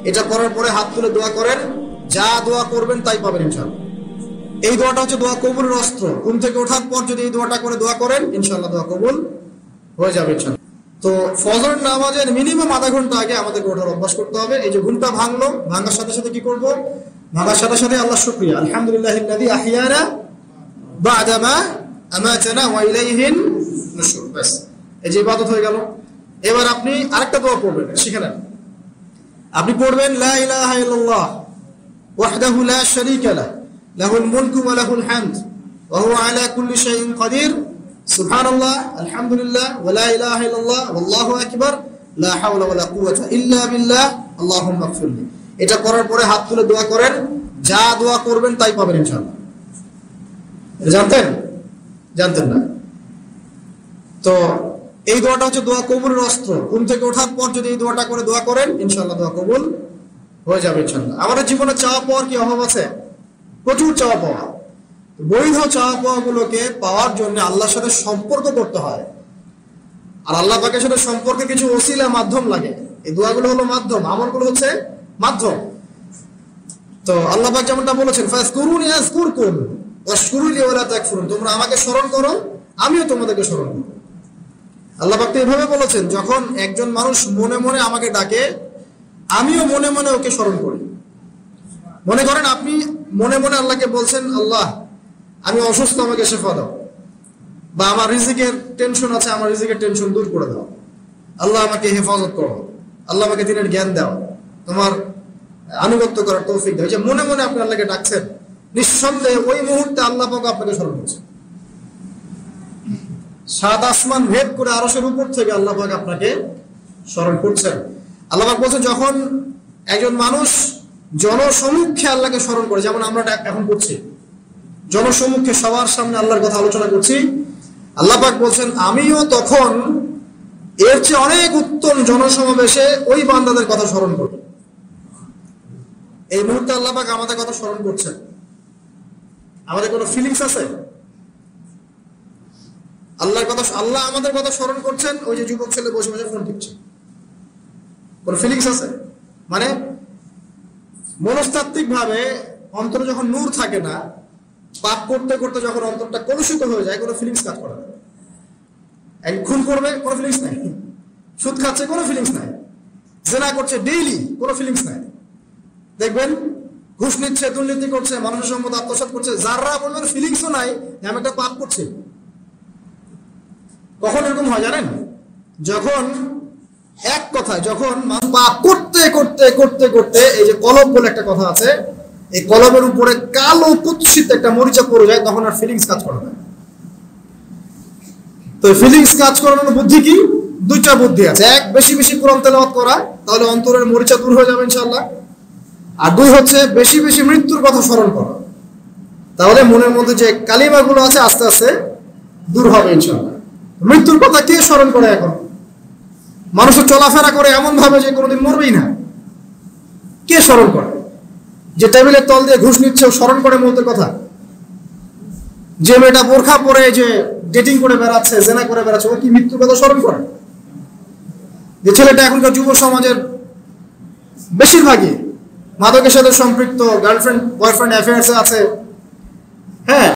এটা করার পরে হাত তুলে দোয়া করেন, যা দোয়া করবেন তাই পাবেন ইনশাআল্লাহ। এই দোয়াটা হচ্ছে দোয়া কবুলের অস্ত্র। ঘুম থেকে ওঠার পর যদি এই দোয়াটা করে দোয়া করেন ইনশাআল্লাহ দোয়া কবুল হয়ে যাবে ইনশাআল্লাহ। তো ফজর নামাজের মিনিমাম আধা ঘন্টা আগে আমাদেরকে ওঠার অভ্যাস করতে হবে। এই যে ঘুমটা ভাঙলো, ভাঙার সাথে সাথে কি করব? ভাঙার সাথে সাথে আল্লাহ শুকরিয়া, আলহামদুলিল্লাহিল্লাযী আহইয়ানা বা'দা মা আমাতানা ওয়া ইলাইহিন নুশুর। বাস, এই যে ইবাদত হয়ে গেল। এবার আপনি আরেকটা দোয়া পড়বেন, শিখে নেন। আপনি পড়বেন লা ইলাহা ইল্লাল্লাহ ওয়াহদাহু লা শারীকা লাহু লাহুল মুলকু ওয়া লাহুল হামদ ওয়া হুয়া আলা কুল্লি শাইইন কাদির সুবহানাল্লাহ আলহামদুলিল্লাহ ওয়া লা ইলাহা ইল্লাল্লাহ ওয়াল্লাহু আকবার লা হাওলা ওয়া লা কুওয়াতা ইল্লা বিল্লাহ আল্লাহুম্মা ইগফিরলি। এটা করার পরে হাত তুলে দোয়া করেন, যা দোয়া করবেন তাই পাবেন ইনশাআল্লাহ। জানতেন? জানতেন না? তো এই দোয়াটা হচ্ছে দোয়া কবুলের অস্ত্র। ঘুম থেকে ওঠার পর যদি এই দোয়াটা করে দোয়া করেন ইনশাআল্লাহ দোয়া কবুল হয়ে যাবে ইনশাআল্লাহ। আমাদের জীবনে চাওয়া পাওয়ার কি অভাব আছে? প্রচুর চাওয়া পাওয়া। বৈধ চাওয়া পাওয়া গুলোকে পাওয়ার জন্য আল্লাহর সাথে সম্পর্ক করতে হয়, আর আল্লাহ পাকের সাথে সম্পর্কে কিছু ওসিলা মাধ্যম লাগে। এই দোয়াগুলো হলো মাধ্যম, আমলগুলো হচ্ছে মাধ্যম। তো আল্লাহ পাক যেমনটা বলেছেন ফাজকুরুনি আযকুরকুম ওয়াশকুরুলি ওয়া লা তাকফুরুন, তোমরা আমাকে স্মরণ করো আমিও তোমাদেরকে স্মরণ করব। আল্লাহ পাক তো এভাবে বলেছেন, যখন একজন মানুষ মনে মনে আমাকে ডাকে আমিও মনে মনে ওকে স্মরণ করি। মনে করেন আপনি মনে মনে আল্লাহকে বলছেন, আল্লাহ আমি অসুস্থ, আমাকে শিফা দাও, বা আমার রিজিকের টেনশন আছে, আমার রিজিকের টেনশন দূর করে দাও, আল্লাহ আমাকে হেফাজত করো, আল্লাহ আমাকে দিনের জ্ঞান দাও, তোমার আনুগত্য করার তৌফিক দাও। যে মনে মনে আপনি আল্লাহকে ডাকছেন, নিঃসন্দেহে ওই মুহূর্তে আল্লাহ পাক আপনাকে স্মরণ করছে। সাত আসমান ভেদ করে আরশের উপর থেকে আল্লাহ পাক আপনাকে স্মরণ করছেন। আল্লাহ পাক বলছেন, যখন একজন মানুষ জনসমুখে আল্লাহকে স্মরণ করে, যেমন আমরা এখন করছি, জনসমুখে সবার সামনে আল্লাহর কথা আলোচনা করছি, আল্লাহ পাক বলছেন আমিও তখন এর চেয়ে অনেক উত্তম জনসমাবেশে ওই বান্দাদের কথা স্মরণ করি। এই মুহূর্তে আল্লাহ পাক আমাদের কথা স্মরণ করছেন। আমাদের কোনো ফিলিংস আছে? আল্লাহ আমাদের কথা স্মরণ করছেন। ওই যে যুবক ছেলে বসে বসে ফোন টিপছে, কোনো ফিলিংস আছে? মানে মনস্তাত্ত্বিক ভাবে অন্তরে যখন নূর থাকে না, পাপ করতে করতে যখন অন্তরটা কলুষিত হয়ে যায়, কোনো ফিলিংস কাজ করে না। খুন করবে, কোনো ফিলিংস নাই। সুদ খাচ্ছে, কোনো ফিলিংস নাই। জেনা করছে ডেইলি, কোনো ফিলিংস নাই। দেখবেন ঘুষ নিচ্ছে, দুর্নীতি করছে, মানুষের সম্পদ আত্মসাৎ করছে, যারা বলবেন ফিলিংসও নাই আমি একটা পাপ করছি। কখন এরকম হয় জানেন? যখন এক কথায় যখন পাপ করতে করতে করতে করতে, এই যে কলব বলে একটা কথা আছে, এই কলবের উপরে কালো কুৎসিত একটা মরিচা পড়ে যায়, তখন আর ফিলিংস কাজ করে না। তো ফিলিংস কাজ করানোর বুদ্ধি কি? দুইটা বুদ্ধি আছে। এক, বেশি বেশি কোরআন তেলাওয়াত করা, তাহলে অন্তরের মরিচা দূর হয়ে যাবে ইনশাআল্লাহ। আর দুই হচ্ছে বেশি বেশি মৃত্যুর কথা স্মরণ করা, তাহলে মনের মধ্যে যে কালিমাগুলো আছে আস্তে আস্তে দূর হবে ইনশাআল্লাহ। মৃত্যুর কথা কে স্মরণ করে? এখন মানুষের চলাফেরা করে এমন ভাবে যে কোনোদিন মরবেই না। কে স্মরণ করে? যে টেবিলের তল দিয়ে ঘুষ নিচ্ছে ও স্মরণ করে মৌতের কথা? যে মেয়েটা বোরখা পরে যে ডেটিং করে বেড়াচ্ছে, জেনা করে বেড়াচ্ছে, ও কি মৃত্যুর কথা স্মরণ করে? যে ছেলেটা এখনকার যুব সমাজের বেশিরভাগই মাদকের সাথে সম্পৃক্ত, গার্লফ্রেন্ড বয়ফ্রেন্ড অ্যাফেয়ার্সে আছে, হ্যাঁ,